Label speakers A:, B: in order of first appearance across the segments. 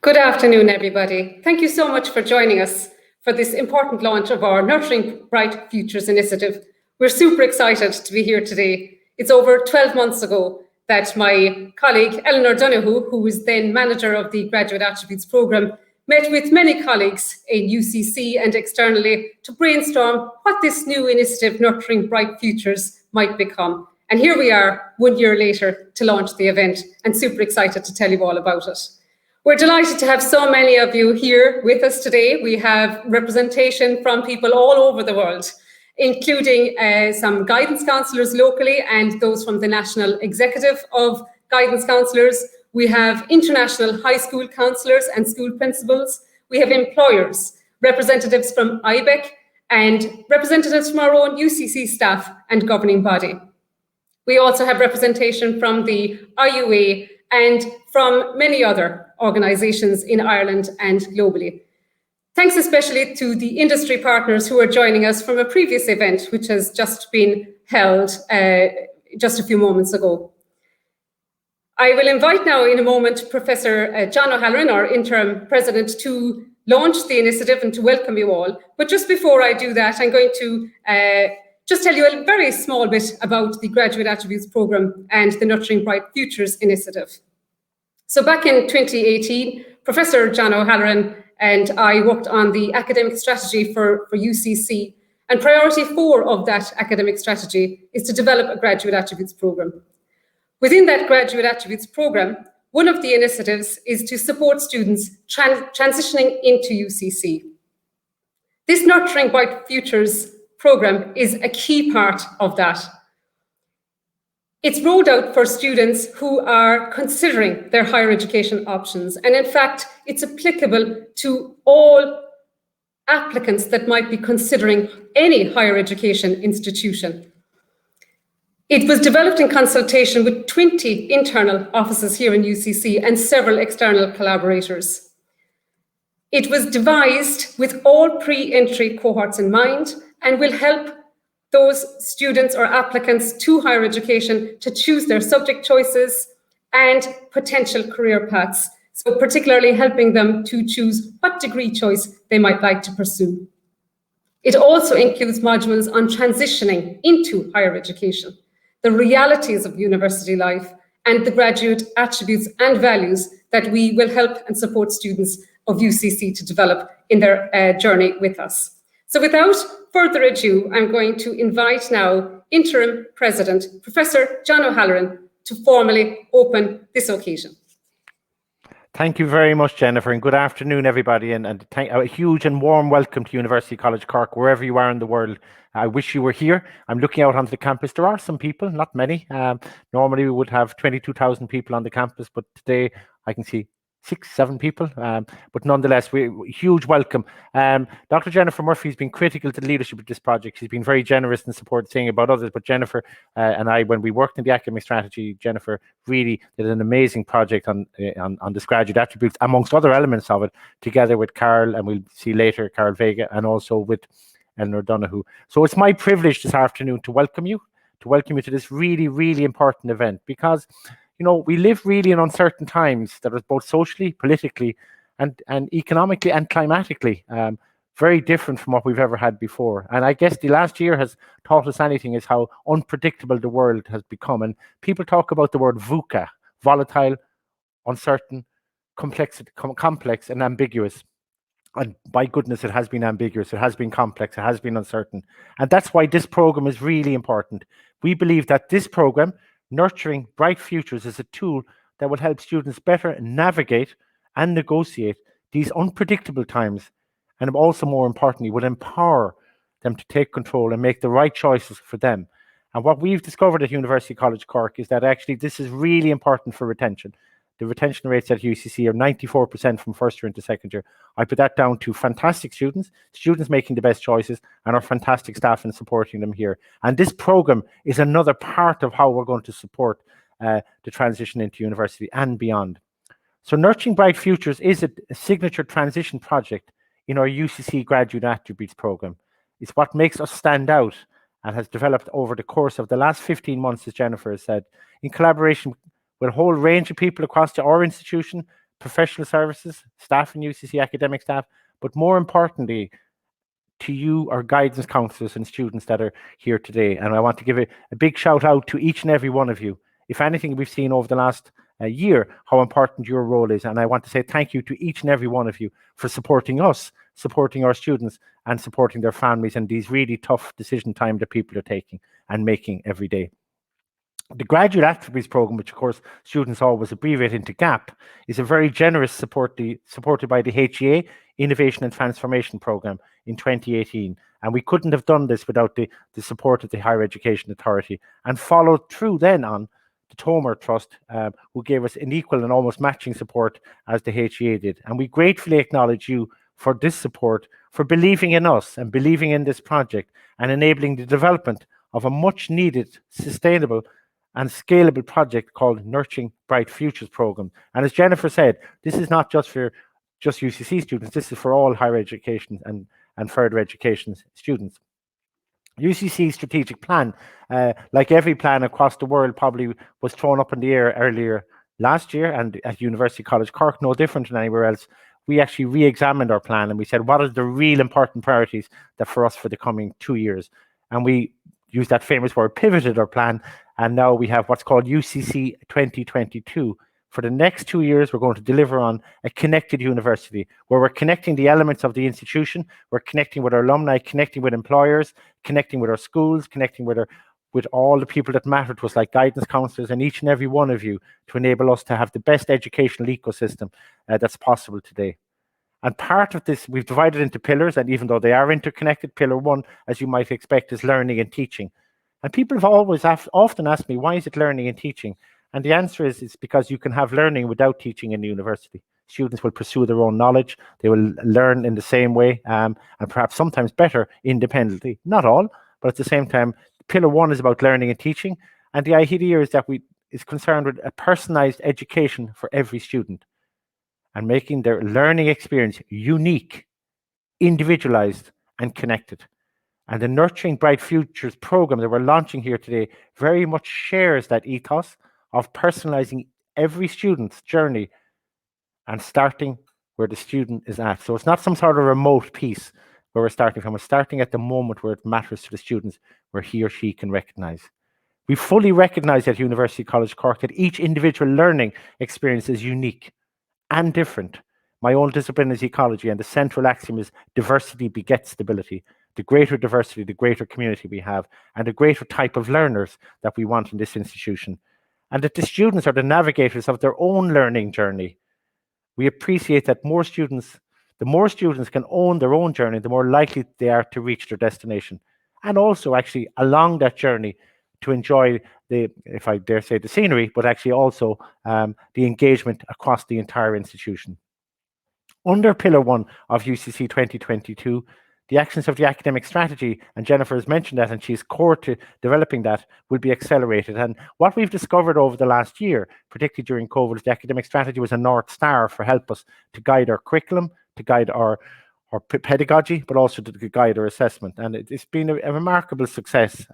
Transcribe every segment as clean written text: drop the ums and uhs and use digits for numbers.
A: Good afternoon, everybody. Thank you so much for joining us for this important launch of our Nurturing Bright Futures initiative. We're super excited to be here today. It's over 12 months ago that my colleague, Eleanor Donoghue, who was then manager of the Graduate Attributes Programme, met with many colleagues in UCC and externally to brainstorm what this new initiative, Nurturing Bright Futures, might become. And here we are, 1 year later, to launch the event, and super excited to tell you all about it. We're delighted to have so many of you here with us today. We have representation from people all over the world, including some guidance counsellors locally and those from the National Executive of Guidance Counsellors. We have international high school counsellors and school principals. We have employers, representatives from IBEC, and representatives from our own UCC staff and governing body. We also have representation from the IUA and from many other organisations in Ireland and globally. Thanks especially to the industry partners who are joining us from a previous event, which has just been held just a few moments ago. I will invite now in a moment Professor John O'Halloran, our interim president, to launch the initiative and to welcome you all. But just before I do that, I'm going to just tell you a very small bit about the Graduate Attributes Programme and the Nurturing Bright Futures initiative. So back in 2018, Professor John O'Halloran and I worked on the academic strategy for UCC, and priority 4 of that academic strategy is to develop a Graduate Attributes Programme. Within that Graduate Attributes Programme, one of the initiatives is to support students transitioning into UCC. This Nurturing Bright Futures Programme is a key part of that. It's rolled out for students who are considering their higher education options. And in fact, it's applicable to all applicants that might be considering any higher education institution. It was developed in consultation with 20 internal offices here in UCC and several external collaborators. It was devised with all pre-entry cohorts in mind and will help those students or applicants to higher education to choose their subject choices and potential career paths, so particularly helping them to choose what degree choice they might like to pursue. It also includes modules on transitioning into higher education, the realities of university life, and the graduate attributes and values that we will help and support students of UCC to develop in their journey with us. So without further ado, I'm going to invite now Interim President, Professor John O'Halloran, to formally open this occasion.
B: Thank you very much, Jennifer, and good afternoon, everybody, and a huge and warm welcome to University College Cork, wherever you are in the world. I wish you were here. I'm looking out onto the campus. There are some people, not many. Normally we would have 22,000 people on the campus, but today I can see 6-7 people, but nonetheless, huge welcome. Dr. Jennifer Murphy has been critical to the leadership of this project. She's been very generous in support, saying about others, but Jennifer and I, when we worked in the academic strategy, Jennifer really did an amazing project on this graduate attributes, amongst other elements of it, together with Carl, and we'll see later, Carl Vega, and also with Eleanor Donoghue. So it's my privilege this afternoon to welcome you to this really, really important event, because you know, we live really in uncertain times that are both socially, politically, and economically and climatically very different from what we've ever had before. And I guess the last year has taught us anything is how unpredictable the world has become. And people talk about the word VUCA, volatile, uncertain, complex and ambiguous. And by goodness, it has been ambiguous, it has been complex, it has been uncertain. And that's why this program is really important. We believe that this program, Nurturing Bright Futures, is a tool that will help students better navigate and negotiate these unpredictable times, and also, more importantly, will empower them to take control and make the right choices for them. And what we've discovered at University College Cork is that actually this is really important for retention. The retention rates at UCC are 94% from first year into second year. I put that down to fantastic students making the best choices, and our fantastic staff in supporting them here. And this program is another part of how we're going to support the transition into university and beyond. So Nurturing Bright Futures is a signature transition project in our UCC Graduate Attributes Programme. It's what makes us stand out and has developed over the course of the last 15 months, as Jennifer has said, in collaboration with a whole range of people across our institution, professional services, staff in UCC, academic staff, but more importantly, to you, our guidance counselors and students that are here today. And I want to give a big shout out to each and every one of you. If anything, we've seen over the last year how important your role is. And I want to say thank you to each and every one of you for supporting us, supporting our students, and supporting their families in these really tough decision time that people are taking and making every day. The Graduate Attributes Programme, which of course students always abbreviate into GAP, is a very generous supported by the HEA Innovation and Transformation Programme in 2018. And we couldn't have done this without the support of the Higher Education Authority, and followed through then on the Tomer Trust, who gave us an equal and almost matching support as the HEA did. And we gratefully acknowledge you for this support, for believing in us and believing in this project and enabling the development of a much needed, sustainable and scalable project called Nurturing Bright Futures Programme. And as Jennifer said, this is not just for UCC students, this is for all higher education and further education students. UCC's strategic plan, like every plan across the world, probably was thrown up in the air earlier last year, and at University College Cork, no different than anywhere else, we actually re-examined our plan and we said, what are the real important priorities that for us for the coming 2 years? And we used that famous word, pivoted our plan, and now we have what's called UCC 2022. For the next 2 years, we're going to deliver on a connected university, where we're connecting the elements of the institution, we're connecting with our alumni, connecting with employers, connecting with our schools, connecting with all the people that matter to us, like guidance counselors and each and every one of you, to enable us to have the best educational ecosystem that's possible today. And part of this, we've divided into pillars, and even though they are interconnected, pillar one, as you might expect, is learning and teaching. And people have always often asked me, why is it learning and teaching? And the answer is, it's because you can have learning without teaching in the university. Students will pursue their own knowledge, they will learn in the same way, and perhaps sometimes better independently. Not all, but at the same time, pillar one is about learning and teaching. And the idea is that is concerned with a personalized education for every student, and making their learning experience unique, individualized, and connected. And the Nurturing Bright Futures program that we're launching here today very much shares that ethos of personalizing every student's journey and starting where the student is at. So it's not some sort of remote piece where we're starting from. We're starting at the moment where it matters to the students, where he or she can recognize. We fully recognize at University College Cork that each individual learning experience is unique and different. My own discipline is ecology, and the central axiom is diversity begets stability. The greater diversity, the greater community we have, and the greater type of learners that we want in this institution. And that the students are the navigators of their own learning journey. We appreciate that the more students can own their own journey, the more likely they are to reach their destination. And also actually along that journey to enjoy if I dare say, the scenery, but actually also the engagement across the entire institution. Under pillar one of UCC 2022, the actions of the academic strategy, and Jennifer has mentioned that, and she's core to developing that, will be accelerated. And what we've discovered over the last year, particularly during COVID, is the academic strategy was a North Star for help us to guide our curriculum, to guide our pedagogy, but also to guide our assessment. And it's been a remarkable success.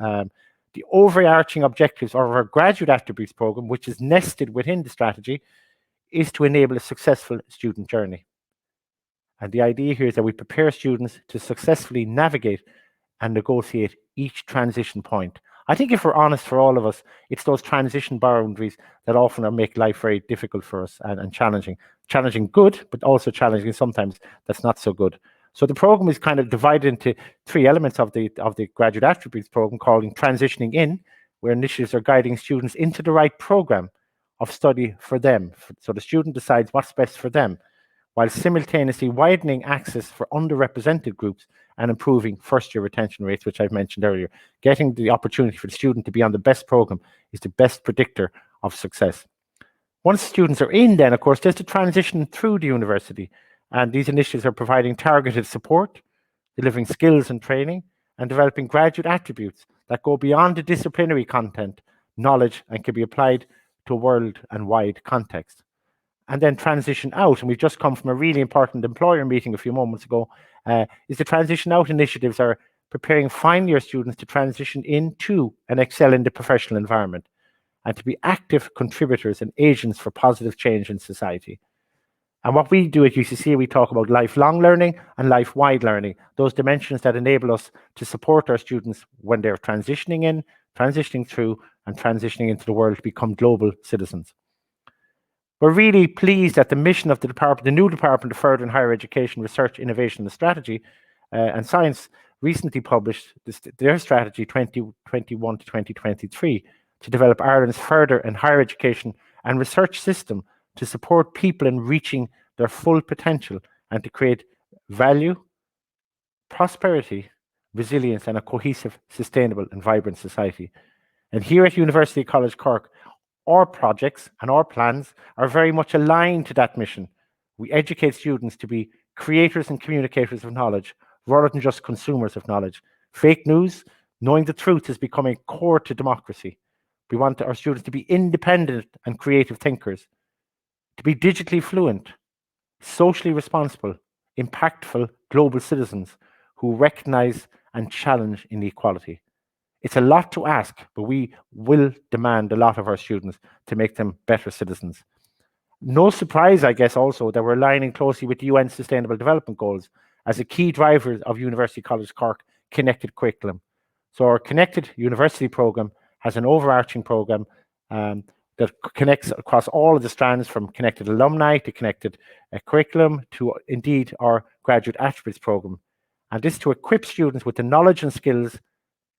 B: The Overarching Objectives of our Graduate Attributes Programme, which is nested within the strategy, is to enable a successful student journey. And the idea here is that we prepare students to successfully navigate and negotiate each transition point. I think if we're honest, for all of us, it's those transition boundaries that often make life very difficult for us and challenging. Challenging good, but also challenging sometimes that's not so good. So the program is kind of divided into three elements of the Graduate Attributes program, called Transitioning In, where initiatives are guiding students into the right program of study for them. So the student decides what's best for them, while simultaneously widening access for underrepresented groups and improving first-year retention rates, which I've mentioned earlier. Getting the opportunity for the student to be on the best program is the best predictor of success. Once students are in, then, of course, there's the transition through the university. And these initiatives are providing targeted support, delivering skills and training, and developing graduate attributes that go beyond the disciplinary content, knowledge, and can be applied to a world and wide context. And then transition out, and we've just come from a really important employer meeting a few moments ago, is the transition out initiatives are preparing final year students to transition into and excel in the professional environment, and to be active contributors and agents for positive change in society. And what we do at UCC, we talk about lifelong learning and life-wide learning, those dimensions that enable us to support our students when they're transitioning in, transitioning through, and transitioning into the world to become global citizens. We're really pleased that the mission of the new Department of Further and Higher Education, Research, Innovation and Strategy and Science recently published their strategy 2021 to 2023 to develop Ireland's further and higher education and research system to support people in reaching their full potential and to create value, prosperity, resilience and a cohesive, sustainable and vibrant society. And here at University College Cork, our projects and our plans are very much aligned to that mission. We educate students to be creators and communicators of knowledge rather than just consumers of knowledge. Fake news, knowing the truth is becoming core to democracy. We want our students to be independent and creative thinkers, to be digitally fluent, socially responsible, impactful global citizens who recognize and challenge inequality. It's a lot to ask, but we will demand a lot of our students to make them better citizens. No surprise, I guess, also that we're aligning closely with the UN Sustainable Development Goals as a key driver of University College Cork connected curriculum. So our Connected University programme has an overarching programme that connects across all of the strands from connected alumni to connected curriculum to indeed our graduate attributes programme. And this to equip students with the knowledge and skills,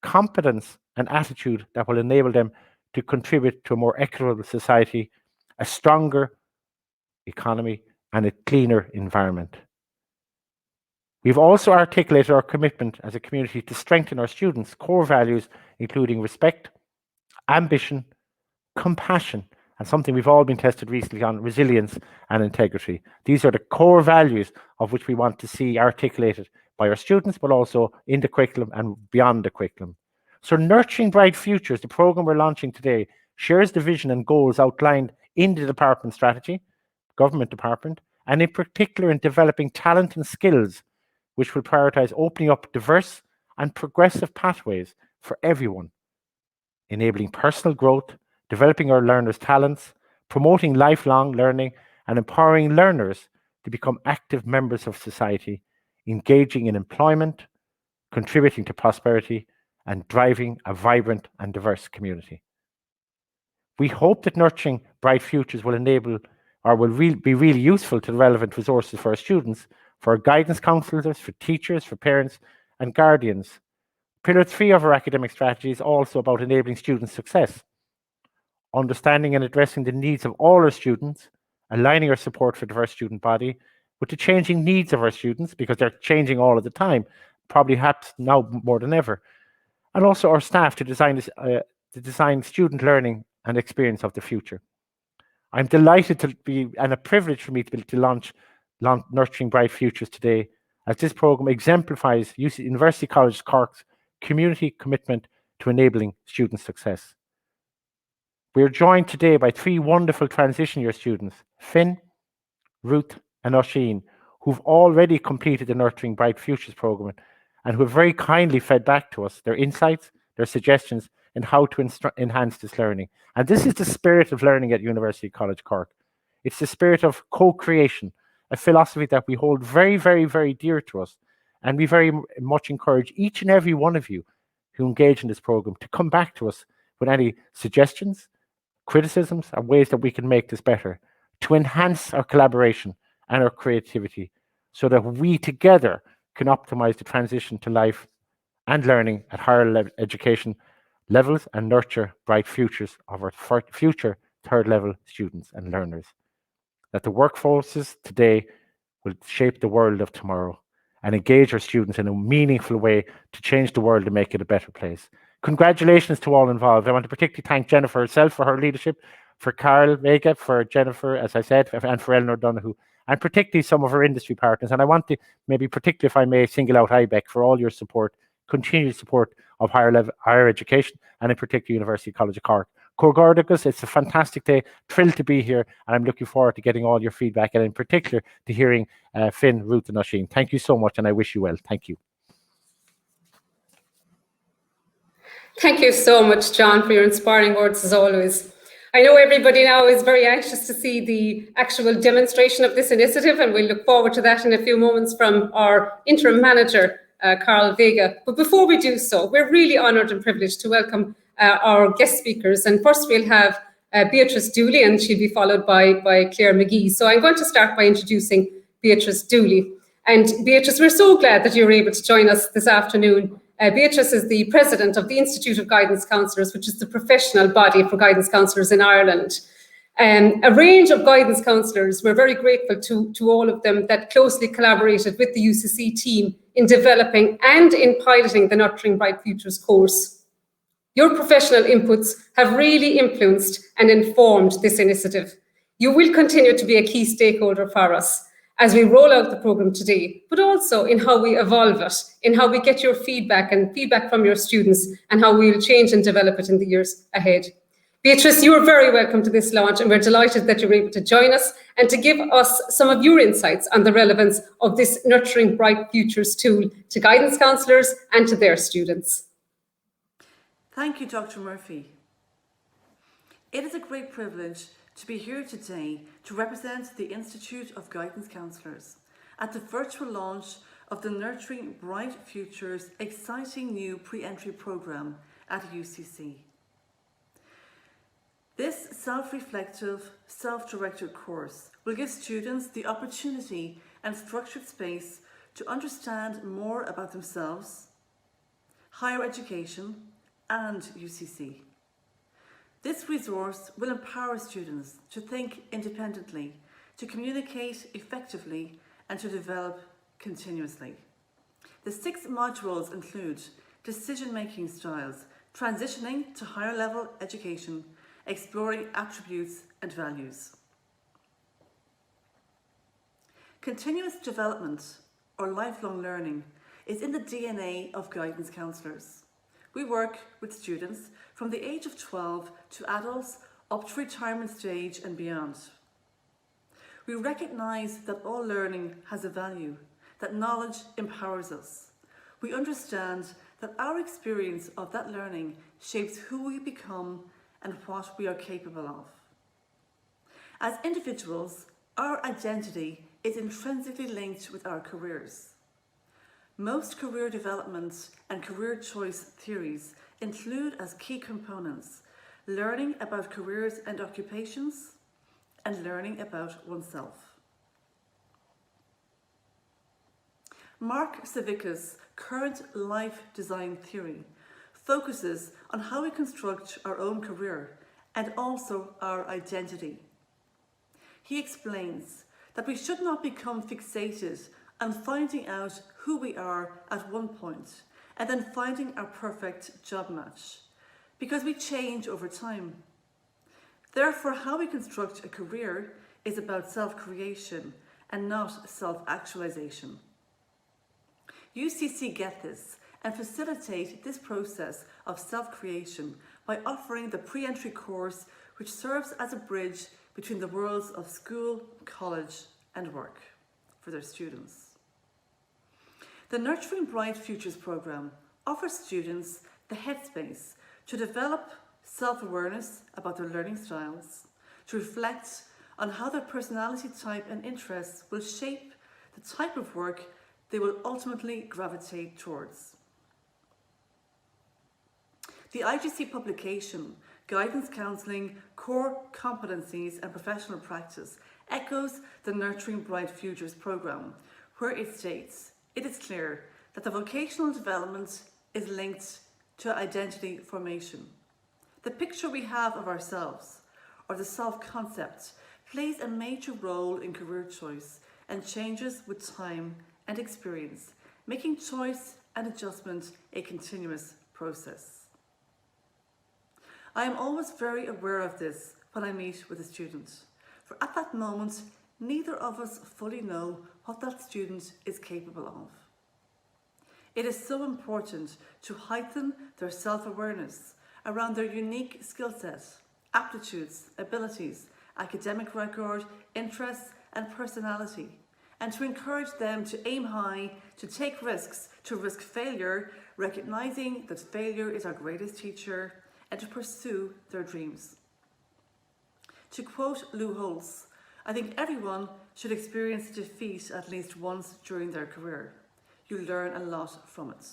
B: competence and attitude that will enable them to contribute to a more equitable society, a stronger economy and a cleaner environment. We've also articulated our commitment as a community to strengthen our students' core values, including respect, ambition, compassion, and something we've all been tested recently on, resilience and integrity. These are the core values of which we want to see articulated by our students, but also in the curriculum and beyond the curriculum. So Nurturing Bright Futures, the programme we're launching today, shares the vision and goals outlined in the department strategy, government department, and in particular in developing talent and skills, which will prioritise opening up diverse and progressive pathways for everyone, enabling personal growth, developing our learners' talents, promoting lifelong learning, and empowering learners to become active members of society, engaging in employment, contributing to prosperity, and driving a vibrant and diverse community. We hope that Nurturing Bright Futures will enable or will be really useful to the relevant resources for our students, for our guidance counsellors, for teachers, for parents, and guardians. Pillar 3 of our academic strategy is also about enabling student success, understanding and addressing the needs of all our students, aligning our support for diverse student body with the changing needs of our students, because they're changing all of the time, probably perhaps now more than ever, and also our staff to design student learning and experience of the future. I'm delighted to be, and a privilege for me to be able to launch Nurturing Bright Futures today, as this programme exemplifies University College Cork's community commitment to enabling student success. We are joined today by 3 wonderful transition year students, Finn, Ruth and Oisin, who've already completed the Nurturing Bright Futures programme and who have very kindly fed back to us their insights, their suggestions in how to enhance this learning. And this is the spirit of learning at University College Cork. It's the spirit of co-creation, a philosophy that we hold very, very, very dear to us. And we very much encourage each and every one of you who engage in this programme to come back to us with any suggestions, criticisms, and ways that we can make this better, to enhance our collaboration and our creativity so that we together can optimize the transition to life and learning at higher education levels and nurture bright futures of our future third level students and learners. That the workforces today will shape the world of tomorrow and engage our students in a meaningful way to change the world and make it a better place. Congratulations to all involved. I want to particularly thank Jennifer herself for her leadership, for Carl Vega, for Jennifer, as I said, and for Eleanor Donoghue, and particularly some of our industry partners. And I want to maybe particularly, if I may, single out IBEC for all your support, continued support of higher education, and in particular University College of Cork. Cogordagus, it's a fantastic day, thrilled to be here, and I'm looking forward to getting all your feedback, and in particular to hearing Finn, Ruth and Oisin. Thank you so much, and I wish you well. Thank you.
A: Thank you so much, John, for your inspiring words as always. I know everybody now is very anxious to see the actual demonstration of this initiative, and we'll look forward to that in a few moments from our interim manager, Carl Vega. But before we do so, we're really honoured and privileged to welcome our guest speakers. And first we'll have Beatrice Dooley, and she'll be followed by Claire Mcgee. So I'm going to start by introducing Beatrice Dooley. And Beatrice, we're so glad that you're able to join us this afternoon. Beatrice is the president of the Institute of Guidance Counsellors, which is the professional body for guidance counsellors in Ireland. A range of guidance counsellors, we're very grateful to all of them that closely collaborated with the UCC team in developing and in piloting the Nurturing Bright Futures course. Your professional inputs have really influenced and informed this initiative. You will continue to be a key stakeholder for us as we roll out the programme today, but also in how we evolve it, in how we get your feedback and feedback from your students, and how we will change and develop it in the years ahead. Beatrice, you are very welcome to this launch, and we're delighted that you're able to join us and to give us some of your insights on the relevance of this Nurturing Bright Futures tool to guidance counsellors and to their students.
C: Thank you, Dr. Murphy. It is a great privilege to be here today to represent the Institute of Guidance Counsellors at the virtual launch of the Nurturing Bright Futures exciting new pre-entry programme at UCC. This self-reflective, self-directed course will give students the opportunity and structured space to understand more about themselves, higher education, and UCC. This resource will empower students to think independently, to communicate effectively, and to develop continuously. The 6 modules include decision-making styles, transitioning to higher level education, exploring attributes and values. Continuous development, or lifelong learning, is in the DNA of guidance counsellors. We work with students from the age of 12 to adults up to retirement stage and beyond. We recognise that all learning has a value, that knowledge empowers us. We understand that our experience of that learning shapes who we become and what we are capable of. As individuals, our identity is intrinsically linked with our careers. Most career development and career choice theories include as key components learning about careers and occupations and learning about oneself. Mark Savicka's current life design theory focuses on how we construct our own career and also our identity. He explains that we should not become fixated on finding out who we are at one point and then finding our perfect job match, because we change over time. Therefore, how we construct a career is about self-creation and not self-actualization. UCC get this and facilitate this process of self-creation by offering the pre-entry course, which serves as a bridge between the worlds of school, college, and work for their students. The Nurturing Bright Futures programme offers students the headspace to develop self-awareness about their learning styles, to reflect on how their personality type and interests will shape the type of work they will ultimately gravitate towards. The IGC publication, Guidance Counselling, Core Competencies and Professional Practice, echoes the Nurturing Bright Futures programme, where it states, it is clear that the vocational development is linked to identity formation. The picture we have of ourselves, or the self-concept, plays a major role in career choice and changes with time and experience, making choice and adjustment a continuous process. I am always very aware of this when I meet with a student, for at that moment, neither of us fully know what that student is capable of. It is so important to heighten their self-awareness around their unique skill set, aptitudes, abilities, academic record, interests, and personality, and to encourage them to aim high, to take risks, to risk failure, recognizing that failure is our greatest teacher, and to pursue their dreams. To quote Lou Holtz, I think everyone should experience defeat at least once during their career. You learn a lot from it.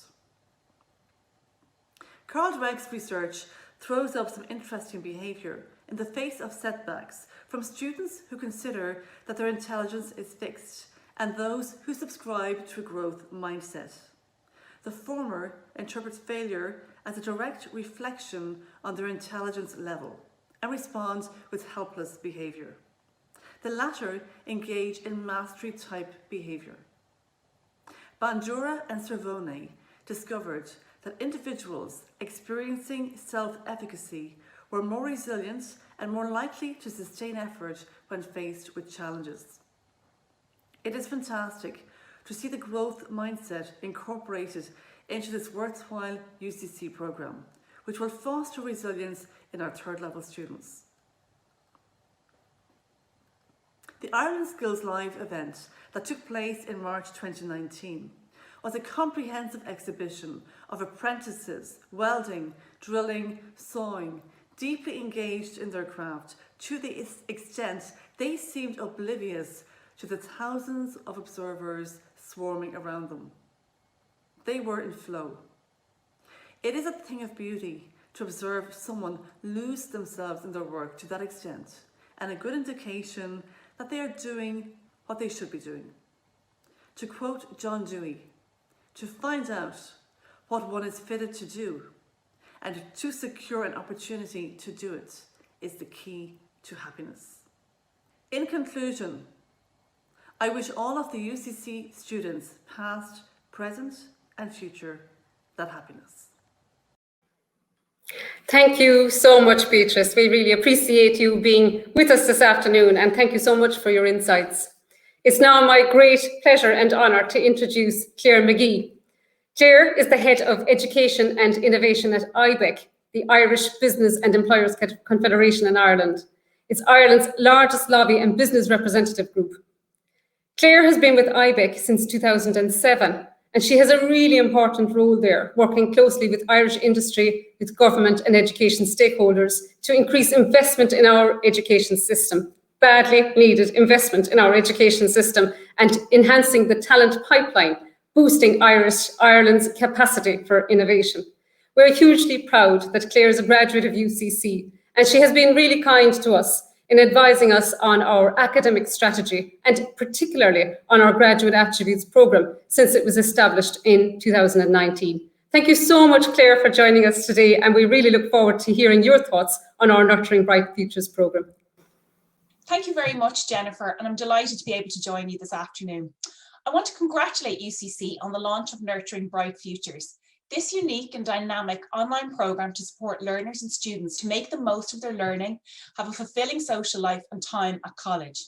C: Carl Dweck's research throws up some interesting behaviour in the face of setbacks from students who consider that their intelligence is fixed and those who subscribe to a growth mindset. The former interprets failure as a direct reflection on their intelligence level and responds with helpless behaviour. The latter engage in mastery-type behaviour. Bandura and Cervone discovered that individuals experiencing self-efficacy were more resilient and more likely to sustain effort when faced with challenges. It is fantastic to see the growth mindset incorporated into this worthwhile UCC programme, which will foster resilience in our third level students. The Ireland Skills Live event that took place in March 2019 was a comprehensive exhibition of apprentices welding, drilling, sawing, deeply engaged in their craft to the extent they seemed oblivious to the thousands of observers swarming around them. They were in flow. It is a thing of beauty to observe someone lose themselves in their work to that extent, and a good indication that they are doing what they should be doing. To quote John Dewey, to find out what one is fitted to do and to secure an opportunity to do it is the key to happiness. In conclusion, I wish all of the UCC students, past, present and future, that happiness.
A: Thank you so much, Beatrice. We really appreciate you being with us this afternoon, and thank you so much for your insights. It's now my great pleasure and honour to introduce Claire Mcgee. Claire is the Head of Education and Innovation at IBEC, the Irish Business and Employers Confederation in Ireland. It's Ireland's largest lobby and business representative group. Claire has been with IBEC since 2007, and she has a really important role there, working closely with Irish industry, with government and education stakeholders to increase investment in our education system, badly needed investment in our education system, and enhancing the talent pipeline, boosting Ireland's capacity for innovation. We're hugely proud that Claire is a graduate of UCC, and she has been really kind to us in advising us on our academic strategy and particularly on our Graduate Attributes programme since it was established in 2019. Thank you so much, Claire, for joining us today, and we really look forward to hearing your thoughts on our Nurturing Bright Futures programme.
D: Thank you very much, Jennifer, and I'm delighted to be able to join you this afternoon. I want to congratulate UCC on the launch of Nurturing Bright Futures. This unique and dynamic online programme to support learners and students to make the most of their learning, have a fulfilling social life and time at college.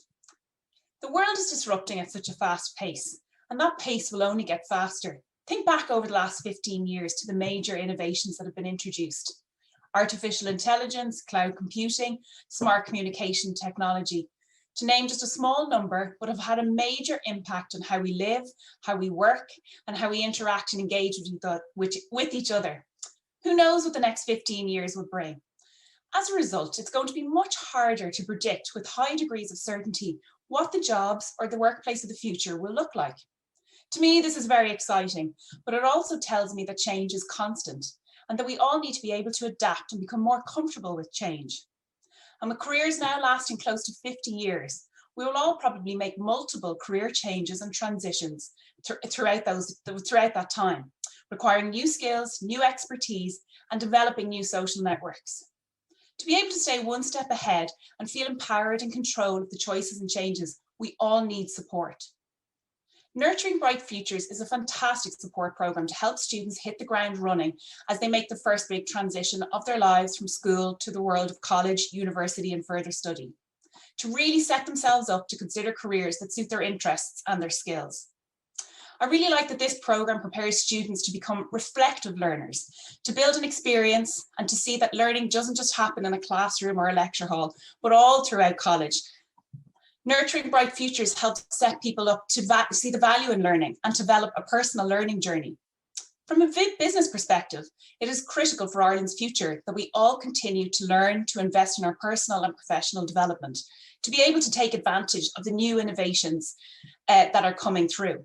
D: The world is disrupting at such a fast pace, and that pace will only get faster. Think back over the last 15 years to the major innovations that have been introduced. Artificial intelligence, cloud computing, smart communication technology, to name just a small number, but have had a major impact on how we live, how we work, and how we interact and engage with each other. Who knows what the next 15 years will bring? As a result, it's going to be much harder to predict with high degrees of certainty what the jobs or the workplace of the future will look like. To me, this is very exciting, but it also tells me that change is constant and that we all need to be able to adapt and become more comfortable with change. And with careers now lasting close to 50 years, we will all probably make multiple career changes and transitions throughout that time, requiring new skills, new expertise, and developing new social networks. To be able to stay one step ahead and feel empowered and control of the choices and changes, we all need support. Nurturing Bright Futures is a fantastic support programme to help students hit the ground running as they make the first big transition of their lives from school to the world of college, university, and further study, to really set themselves up to consider careers that suit their interests and their skills. I really like that this programme prepares students to become reflective learners, to build an experience and to see that learning doesn't just happen in a classroom or a lecture hall, but all throughout college. Nurturing Bright Futures helps set people up to see the value in learning and develop a personal learning journey. From a business perspective, it is critical for Ireland's future that we all continue to learn to invest in our personal and professional development, to be able to take advantage of the new innovations that are coming through.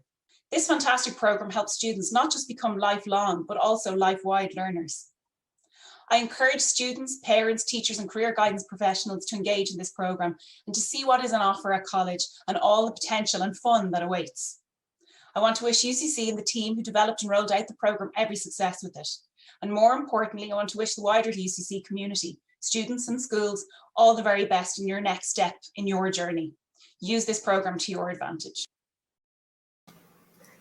D: This fantastic programme helps students not just become lifelong, but also life-wide learners. I encourage students, parents, teachers and career guidance professionals to engage in this programme and to see what is on offer at college and all the potential and fun that awaits. I want to wish UCC and the team who developed and rolled out the programme every success with it. And more importantly, I want to wish the wider UCC community, students and schools, all the very best in your next step in your journey. Use this programme to your advantage.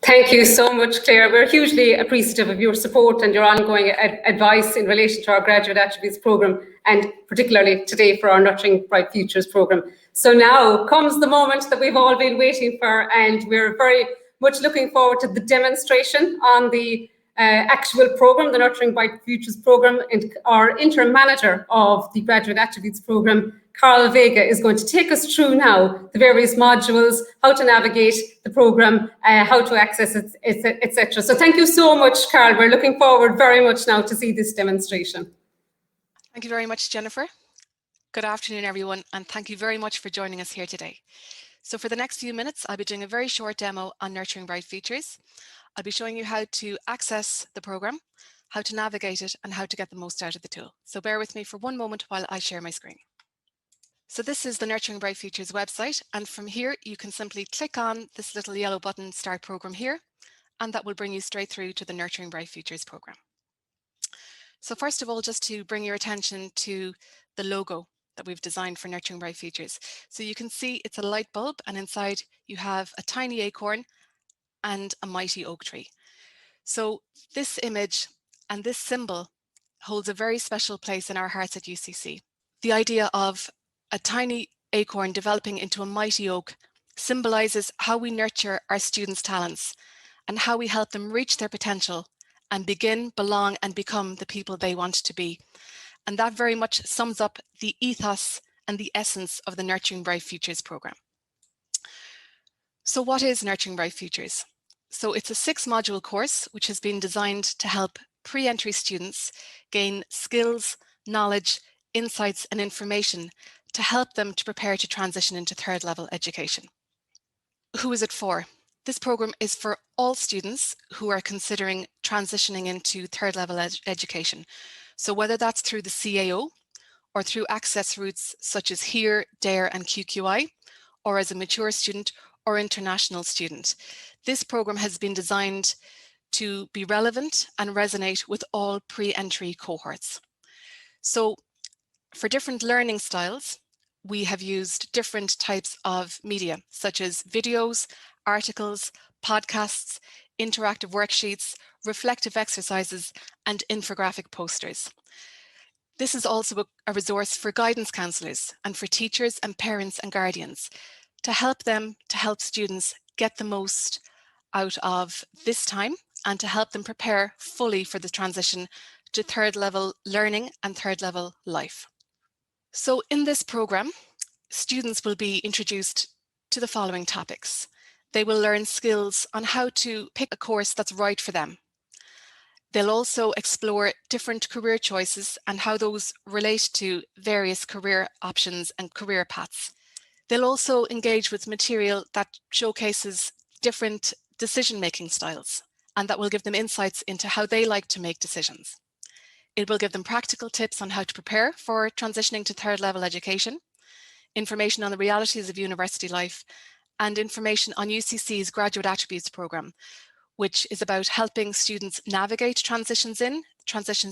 A: Thank you so much, Claire. We're hugely appreciative of your support and your ongoing advice in relation to our Graduate Attributes programme, and particularly today for our Nurturing Bright Futures programme. So now comes the moment that we've all been waiting for, and we're very much looking forward to the demonstration on the actual programme, the Nurturing Bright Futures programme, and our interim manager of the Graduate Attributes programme, Carl Vega, is going to take us through now the various modules, how to navigate the programme, how to access it, etc. So thank you so much, Carl. We're looking forward very much now to see this demonstration.
E: Thank you very much, Jennifer. Good afternoon, everyone, and thank you very much for joining us here today. So for the next few minutes, I'll be doing a very short demo on Nurturing Bright Futures. I'll be showing you how to access the programme, how to navigate it, and how to get the most out of the tool. So bear with me for one moment while I share my screen. So this is the Nurturing Bright Futures website, and from here you can simply click on this little yellow button, Start Programme here, and that will bring you straight through to the Nurturing Bright Futures programme. So first of all, just to bring your attention to the logo that we've designed for Nurturing Bright Futures. So you can see it's a light bulb, and inside you have a tiny acorn and a mighty oak tree. So this image and this symbol holds a very special place in our hearts at UCC. The idea of a tiny acorn developing into a mighty oak symbolises how we nurture our students' talents and how we help them reach their potential and begin, belong and become the people they want to be. And that very much sums up the ethos and the essence of the Nurturing Bright Futures programme. So what is Nurturing Bright Futures? So it's a 6-module course which has been designed to help pre-entry students gain skills, knowledge, insights and information to help them to prepare to transition into third level education. Who is it for? This programme is for all students who are considering transitioning into third level education. So whether that's through the CAO or through access routes such as HERE, DARE and QQI, or as a mature student or international student, this programme has been designed to be relevant and resonate with all pre-entry cohorts. So for different learning styles, we have used different types of media, such as videos, articles, podcasts, interactive worksheets, reflective exercises, and infographic posters. This is also a resource for guidance counsellors and for teachers and parents and guardians to help students get the most out of this time and to help them prepare fully for the transition to third level learning and third level life. So in this programme, students will be introduced to the following topics. They will learn skills on how to pick a course that's right for them. They'll also explore different career choices and how those relate to various career options and career paths. They'll also engage with material that showcases different decision-making styles, and that will give them insights into how they like to make decisions. It will give them practical tips on how to prepare for transitioning to third level education, information on the realities of university life, and information on UCC's Graduate Attributes programme, which is about helping students navigate transitions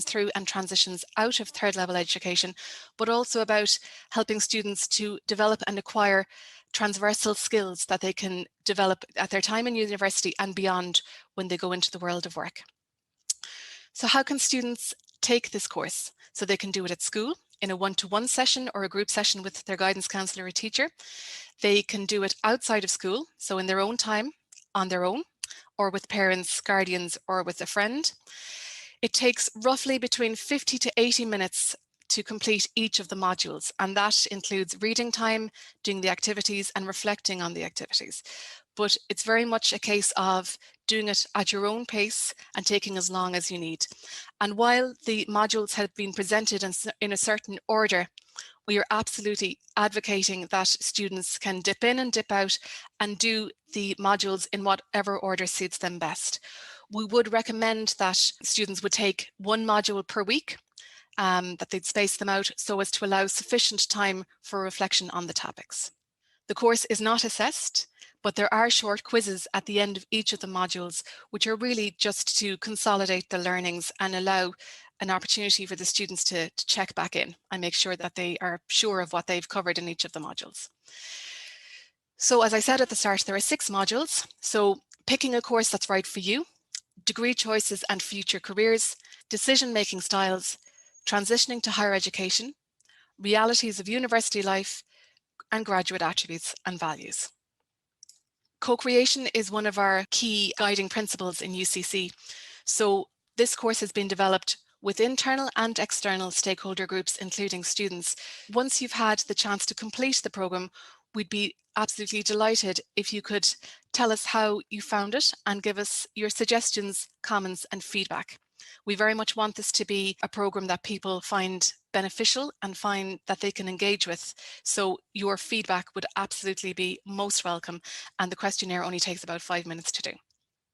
E: through and transitions out of third level education, but also about helping students to develop and acquire transversal skills that they can develop at their time in university and beyond when they go into the world of work. So how can students take this course? So they can do it at school in a one-to-one session or a group session with their guidance counsellor or teacher. They can do it outside of school, so in their own time, on their own, or with parents, guardians, or with a friend. It takes roughly between 50 to 80 minutes to complete each of the modules, and that includes reading time, doing the activities, and reflecting on the activities. but it's very much a case of doing it at your own pace and taking as long as you need. And while the modules have been presented in a certain order, we are absolutely advocating that students can dip in and dip out and do the modules in whatever order suits them best. We would recommend that students would take one module per week, that they'd space them out so as to allow sufficient time for reflection on the topics. The course is not assessed, but there are short quizzes at the end of each of the modules, which are really just to consolidate the learnings and allow an opportunity for the students to check back in and make sure that they are sure of what they've covered in each of the modules. So as I said at the start, there are 6 modules. So picking a course that's right for you, degree choices and future careers, decision-making styles, transitioning to higher education, realities of university life, and graduate attributes and values. Co-creation is one of our key guiding principles in UCC. So this course has been developed with internal and external stakeholder groups, including students. Once you've had the chance to complete the programme, we'd be absolutely delighted if you could tell us how you found it and give us your suggestions, comments and feedback. We very much want this to be a programme that people find beneficial and find that they can engage with. So your feedback would absolutely be most welcome, and the questionnaire only takes about 5 minutes to do.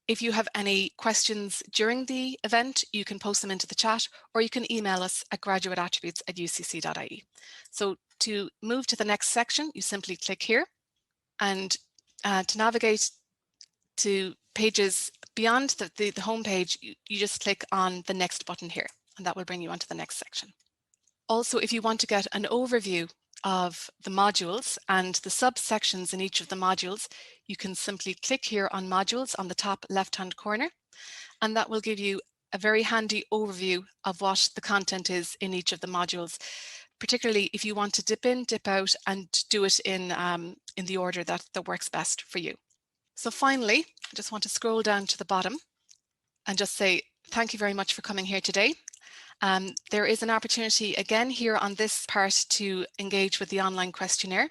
E: If you have any questions during the event, you can post them into the chat, or you can email us at graduateattributes@ucc.ie. So to move to the next section, you simply click here, and to navigate to pages beyond the home page, you just click on the next button here, and that will bring you onto the next section. Also, if you want to get an overview of the modules and the subsections in each of the modules, you can simply click here on modules on the top left-hand corner, and that will give you a very handy overview of what the content is in each of the modules, particularly if you want to dip in, dip out, and do it in the order that works best for you. So finally, I just want to scroll down to the bottom and just say thank you very much for coming here today. There is an opportunity again here on this part to engage with the online questionnaire.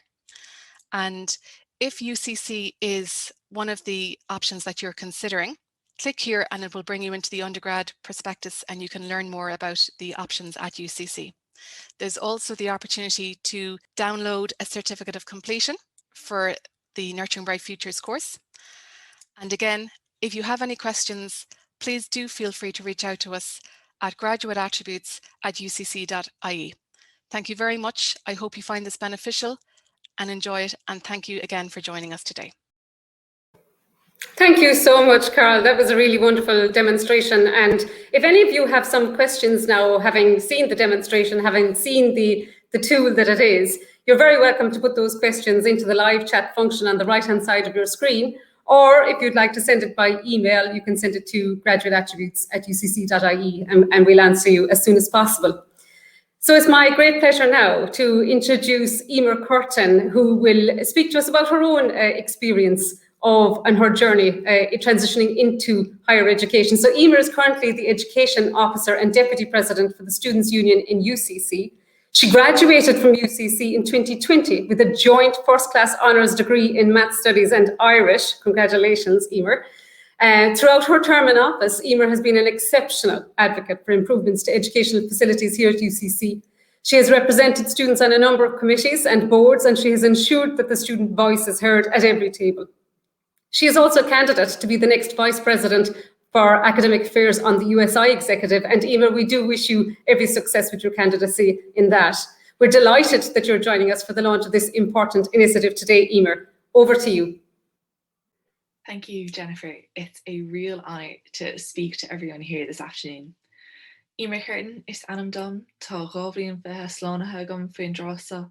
E: And if UCC is one of the options that you're considering, click here and it will bring you into the undergrad prospectus and you can learn more about the options at UCC. There's also the opportunity to download a certificate of completion for the Nurturing Bright Futures course. And again, if you have any questions, please do feel free to reach out to us at graduateattributes@ucc.ie. Thank you very much. I hope you find this beneficial and enjoy it. And thank you again for joining us today.
A: Thank you so much, Carol. That was a really wonderful demonstration. And if any of you have some questions now, having seen the demonstration, having seen the tool that it is, you're very welcome to put those questions into the live chat function on the right-hand side of your screen. Or if you'd like to send it by email, you can send it to graduateattributes@ucc.ie and we'll answer you as soon as possible. So it's my great pleasure now to introduce Eamer Curtin, who will speak to us about her own experience and her journey transitioning into higher education. So Eamer is currently the Education Officer and Deputy President for the Students' Union in UCC. She graduated from UCC in 2020 with a joint first-class honours degree in Maths Studies and Irish. Congratulations, Eamer. Throughout her term in office, Eamer has been an exceptional advocate for improvements to educational facilities here at UCC. She has represented students on a number of committees and boards, and she has ensured that the student voice is heard at every table. She is also a candidate to be the next Vice President for Academic Affairs on the USI Executive. And Eamer, we do wish you every success with your candidacy in that. We're delighted that you're joining us for the launch of this important initiative today, Eamer. Over to you.
F: Thank you, Jennifer. It's a real honour to speak to everyone here this afternoon. Eamer Curtin is anam dom, tá gábhríon bheithe slánathe agam faoin drása,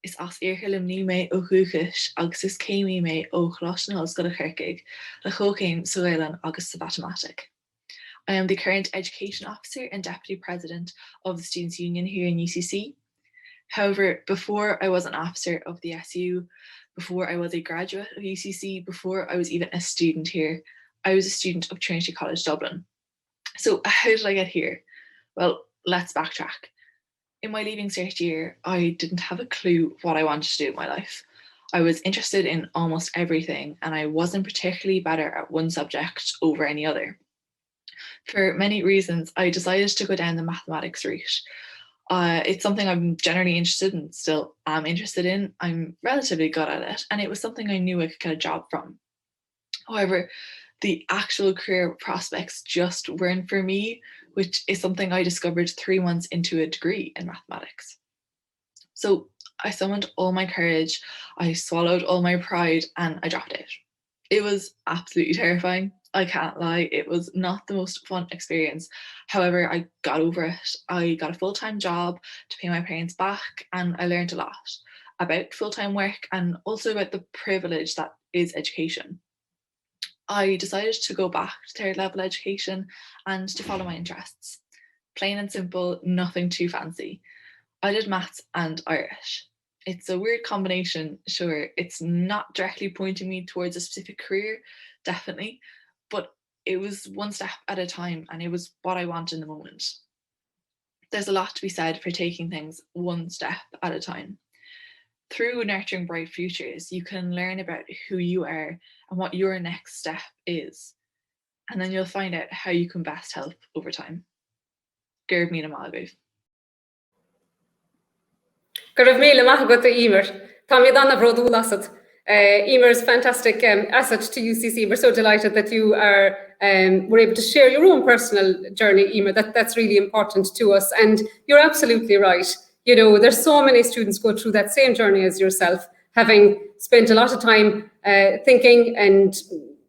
F: is as éirthelim ní mé ó thuúchais agus is céimí mé ó chláisna go a chuircaig le chócéim sa Gaeilge agus sa mathematic. I am the current Education Officer and Deputy President of the Students' Union here in UCC. However, before I was an officer of the SU, before I was a graduate of UCC, before I was even a student here, I was a student of Trinity College Dublin. So how did I get here? Well, let's backtrack. In my leaving cert year, I didn't have a clue what I wanted to do in my life. I was interested in almost everything, and I wasn't particularly better at one subject over any other. For many reasons, I decided to go down the mathematics route. It's something I'm generally interested in, still am interested in. I'm relatively good at it, and it was something I knew I could get a job from. However, the actual career prospects just weren't for me, which is something I discovered 3 months into a degree in mathematics. So I summoned all my courage, I swallowed all my pride, and I dropped out. It was absolutely terrifying. I can't lie, it was not the most fun experience. However, I got over it. I got a full-time job to pay my parents back, and I learned a lot about full-time work and also about the privilege that is education. I decided to go back to third level education and to follow my interests. Plain and simple, nothing too fancy. I did maths and Irish. It's a weird combination, sure. It's not directly pointing me towards a specific career, definitely, but it was one step at a time, and it was what I want in the moment. There's a lot to be said for taking things one step at a time. Through Nurturing Bright Futures, you can learn about who you are and what your next step is. And then you'll find out how you can best help over time. Gurb míle maith.
A: Gurb míle maith go to Eamer. Tá mé dana bhródú lasad. Eamer's fantastic asset to UCC. We're so delighted that you were able to share your own personal journey, Eamer. That's really important to us. And you're absolutely right. You know, there's so many students go through that same journey as yourself, having spent a lot of time thinking and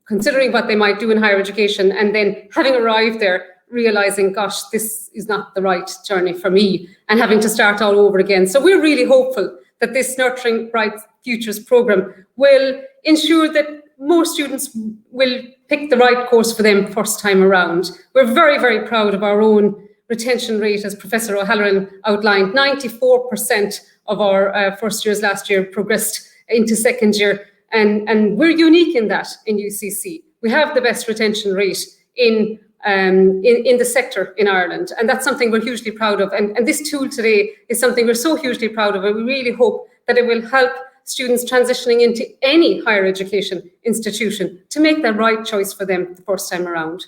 A: considering what they might do in higher education, and then having arrived there, realizing, gosh, this is not the right journey for me, and having to start all over again. So we're really hopeful that this Nurturing Bright Futures programme will ensure that most students will pick the right course for them first time around. We're very, very proud of our own retention rate, as Professor O'Halloran outlined. 94% of our first years last year progressed into second year, and we're unique in that in UCC. We have the best retention rate in the sector in Ireland, and that's something we're hugely proud of. And this tool today is something we're so hugely proud of, and we really hope that it will help students transitioning into any higher education institution to make the right choice for them the first time around.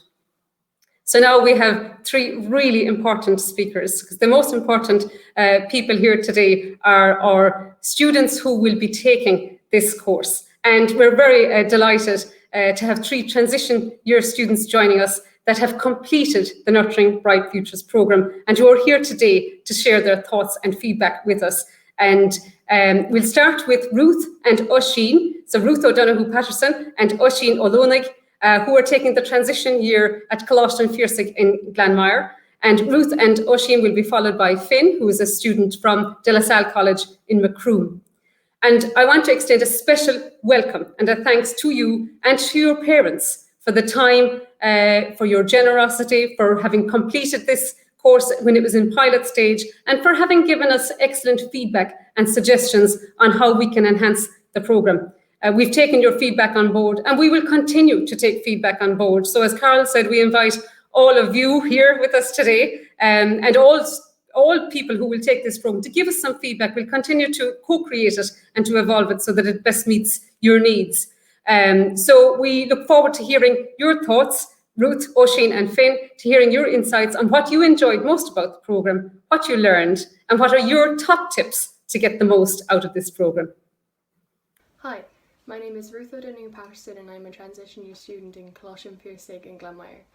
A: So now we have 3 really important speakers, because the most important people here today are our students who will be taking this course. And we're very delighted to have 3 transition year students joining us that have completed the Nurturing Bright Futures programme and who are here today to share their thoughts and feedback with us. And we'll start with Ruth and Oisín. So Ruth O'Donoghue-Patterson and Oisín O'Lonig, who are taking the transition year at Coláiste Fiosig in Glanmire. And Ruth and Oisín will be followed by Finn, who is a student from De La Salle College in Macroom. And I want to extend a special welcome and a thanks to you and to your parents for the time, for your generosity, for having completed this course when it was in pilot stage, and for having given us excellent feedback and suggestions on how we can enhance the programme. We've taken your feedback on board, and we will continue to take feedback on board. So as Carol said, we invite all of you here with us today, and all people who will take this programme to give us some feedback. We'll continue to co-create it and to evolve it so that it best meets your needs. So we look forward to hearing your thoughts, Ruth, Oisín and Finn, to hearing your insights on what you enjoyed most about the programme, what you learned, and what are your top tips to get the most out of this programme.
G: Hi. My name is Ruth O'Donoghue-Patterson, and I'm a transition year student in Coláiste Fiosig in Glanmire.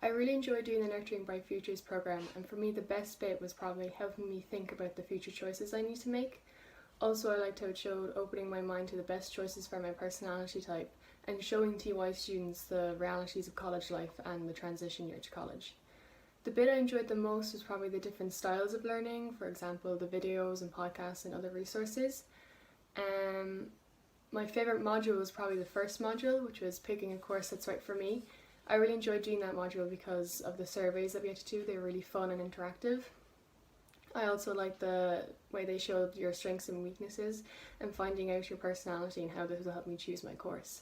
G: I really enjoyed doing the Nurturing Bright Futures programme, and for me the best bit was probably helping me think about the future choices I need to make. Also, I liked how it showed opening my mind to the best choices for my personality type and showing TY students the realities of college life and the transition year to college. The bit I enjoyed the most was probably the different styles of learning, for example the videos and podcasts and other resources. My favourite module was probably the first module, which was picking a course that's right for me. I really enjoyed doing that module because of the surveys that we had to do. They were really fun and interactive. I also liked the way they showed your strengths and weaknesses and finding out your personality and how this will help me choose my course.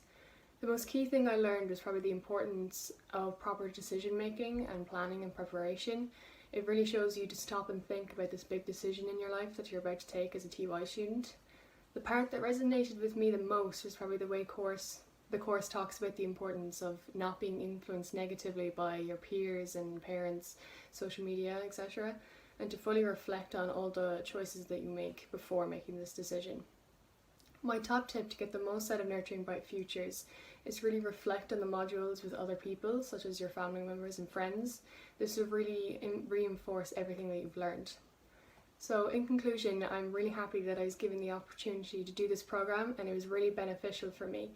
G: The most key thing I learned was probably the importance of proper decision making and planning and preparation. It really shows you to stop and think about this big decision in your life that you're about to take as a TY student. The part that resonated with me the most was probably the way the course talks about the importance of not being influenced negatively by your peers and parents, social media, etc., and to fully reflect on all the choices that you make before making this decision. My top tip to get the most out of Nurturing Bright Futures is really reflect on the modules with other people, such as your family members and friends. This will really reinforce everything that you've learned. So in conclusion, I'm really happy that I was given the opportunity to do this program, and it was really beneficial for me,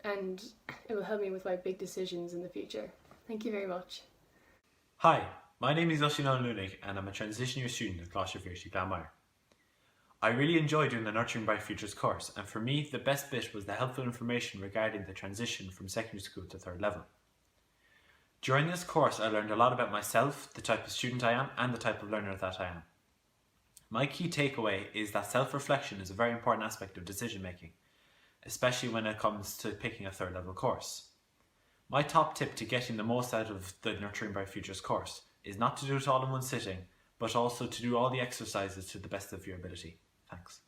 G: and it will help me with my big decisions in the future. Thank you very much.
H: Hi, my name is Ossian Lunig and I'm a transition year student at Coláiste Fíorsí Glanmire. I really enjoyed doing the Nurturing Bright Futures course, and for me the best bit was the helpful information regarding the transition from secondary school to third level. During this course I learned a lot about myself, the type of student I am and the type of learner that I am. My key takeaway is that self-reflection is a very important aspect of decision making, especially when it comes to picking a third level course. My top tip to getting the most out of the Nurturing Bright Futures course is not to do it all in one sitting, but also to do all the exercises to the best of your ability. Thanks.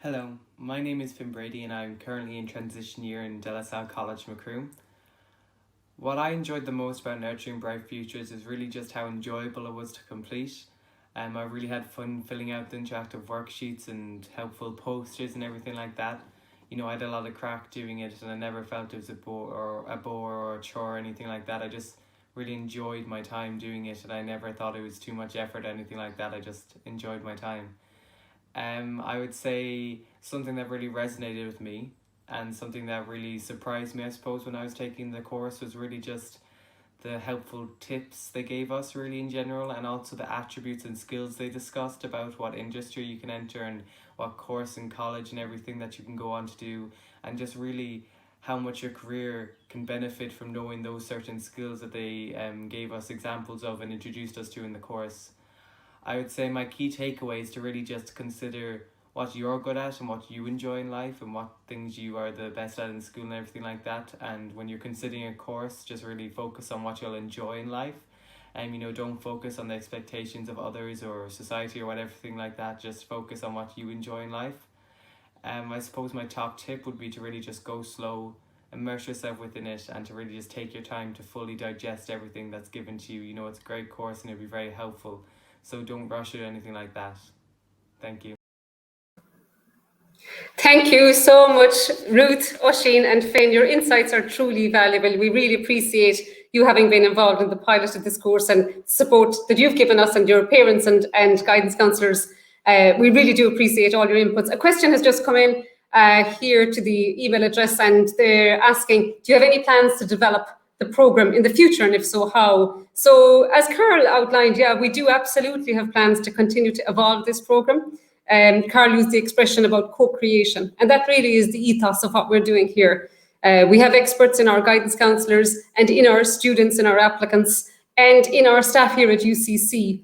I: Hello, my name is Finn Brady and I'm currently in transition year in De La Salle College, Macroom. What I enjoyed the most about Nurturing Bright Futures is really just how enjoyable it was to complete. I really had fun filling out the interactive worksheets and helpful posters and everything like that. You know, I had a lot of crack doing it and I never felt it was a bore or a chore or anything like that. I just really enjoyed my time doing it and I never thought it was too much effort or anything like that. I just enjoyed my time. I would say something that really resonated with me and something that really surprised me, I suppose, when I was taking the course was really just the helpful tips they gave us really in general, and also the attributes and skills they discussed about what industry you can enter and what course in college and everything that you can go on to do, and just really how much your career can benefit from knowing those certain skills that they gave us examples of and introduced us to in the course. I would say my key takeaway is to really just consider what you're good at and what you enjoy in life and what things you are the best at in school and everything like that. And when you're considering a course, just really focus on what you'll enjoy in life. And don't focus on the expectations of others or society or whatever thing like that. Just focus on what you enjoy in life. I suppose my top tip would be to really just go slow, immerse yourself within it, and to really just take your time to fully digest everything that's given to you. It's a great course and it'll be very helpful. So don't rush it or anything like that. Thank you.
A: Thank you so much, Ruth, Oisín and Finn. Your insights are truly valuable. We really appreciate you having been involved in the pilot of this course and support that you've given us and your parents and guidance counsellors. We really do appreciate all your inputs. A question has just come in here to the email address, and they're asking, do you have any plans to develop the programme in the future, and if so, how? So as Carl outlined, yeah, we do absolutely have plans to continue to evolve this programme. Carl used the expression about co-creation, and that really is the ethos of what we're doing here. We have experts in our guidance counsellors and in our students, in our applicants, and in our staff here at UCC,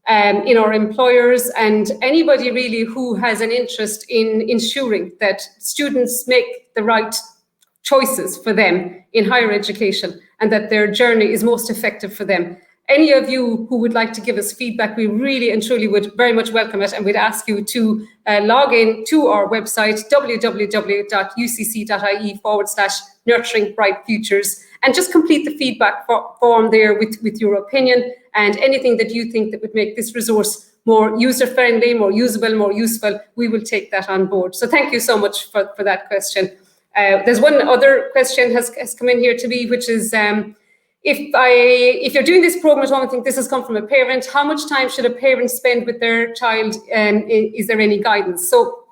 A: in our employers, and anybody really who has an interest in ensuring that students make the right choices for them in higher education and that their journey is most effective for them. Any of you who would like to give us feedback, we really and truly would very much welcome it, and we'd ask you to log in to our website, www.ucc.ie/nurturing bright futures, and just complete the feedback form there with your opinion and anything that you think that would make this resource more user-friendly, more usable, more useful. We will take that on board. So thank you so much for that question. There's one other question has come in here to me, which is, if you're doing this program at home, I think this has come from a parent, how much time should a parent spend with their child? Is there any guidance? So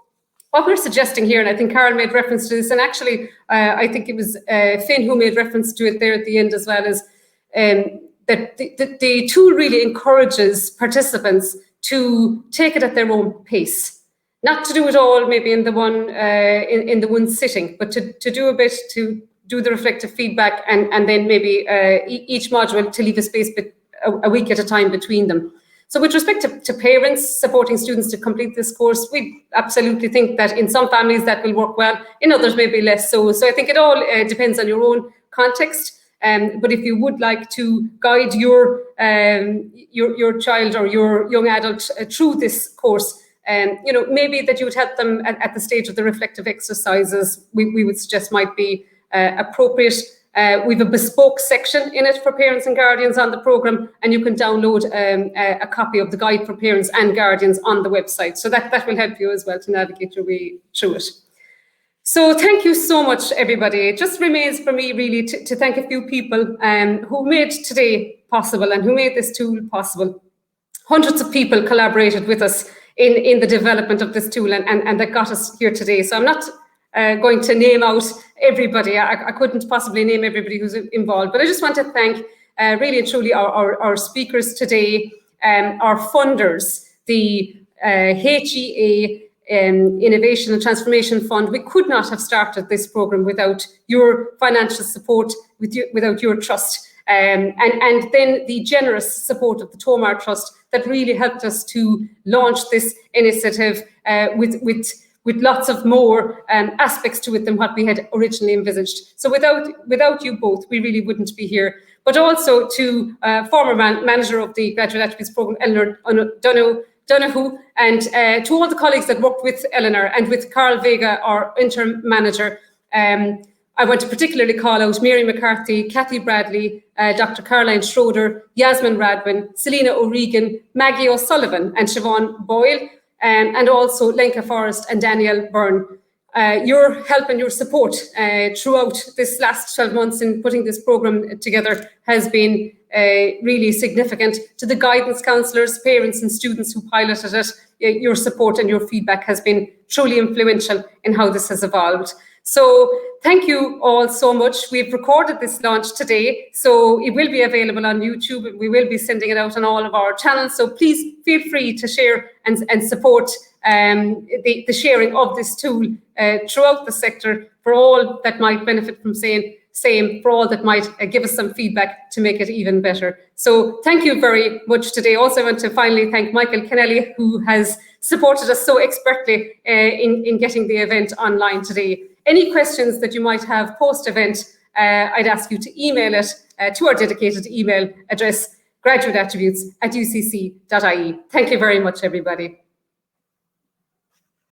A: what we're suggesting here, and I think Carol made reference to this, and actually I think it was Finn who made reference to it there at the end as well, is that the tool really encourages participants to take it at their own pace. Not to do it all maybe in the one sitting, but to do a bit, to do the reflective feedback, and then maybe each module to leave a space a week at a time between them. So with respect to parents supporting students to complete this course, we absolutely think that in some families that will work well, in others maybe less so. So I think it all depends on your own context. But if you would like to guide your child or your young adult through this course, maybe that you would help them at the stage of the reflective exercises, we would suggest might be appropriate. We have a bespoke section in it for parents and guardians on the programme, and you can download a copy of the guide for parents and guardians on the website. So that will help you as well to navigate your way through it. So thank you so much, everybody. It just remains for me really to thank a few people who made today possible and who made this tool possible. Hundreds of people collaborated with us in the development of this tool and that got us here today. So I'm not going to name out everybody. I couldn't possibly name everybody who's involved, but I just want to thank really and truly our speakers today, our funders, the HEA Innovation and Transformation Fund. We could not have started this program without your financial support, without your trust. And then the generous support of the Tomar Trust that really helped us to launch this initiative with lots of more aspects to it than what we had originally envisaged. So without you both, we really wouldn't be here. But also to former manager of the Graduate Attributes Programme, Eleanor Donoghue, and to all the colleagues that worked with Eleanor and with Carl Vega, our interim manager. I want to particularly call out Mary McCarthy, Kathy Bradley, Dr. Caroline Schroeder, Yasmin Radwin, Selena O'Regan, Maggie O'Sullivan, and Siobhan Boyle, and also Lenka Forrest and Danielle Byrne. Your help and your support throughout this last 12 months in putting this programme together has been really significant. To the guidance counsellors, parents and students who piloted it, your support and your feedback has been truly influential in how this has evolved. So thank you all so much. We've recorded this launch today, so it will be available on YouTube. We will be sending it out on all of our channels. So please feel free to share and support the sharing of this tool throughout the sector for all that might benefit from same for all that might give us some feedback to make it even better. So thank you very much today. Also, I want to finally thank Michael Kennelly, who has supported us so expertly in getting the event online today. Any questions that you might have post-event, I'd ask you to email it to our dedicated email address, graduateattributes@ucc.ie. Thank you very much, everybody.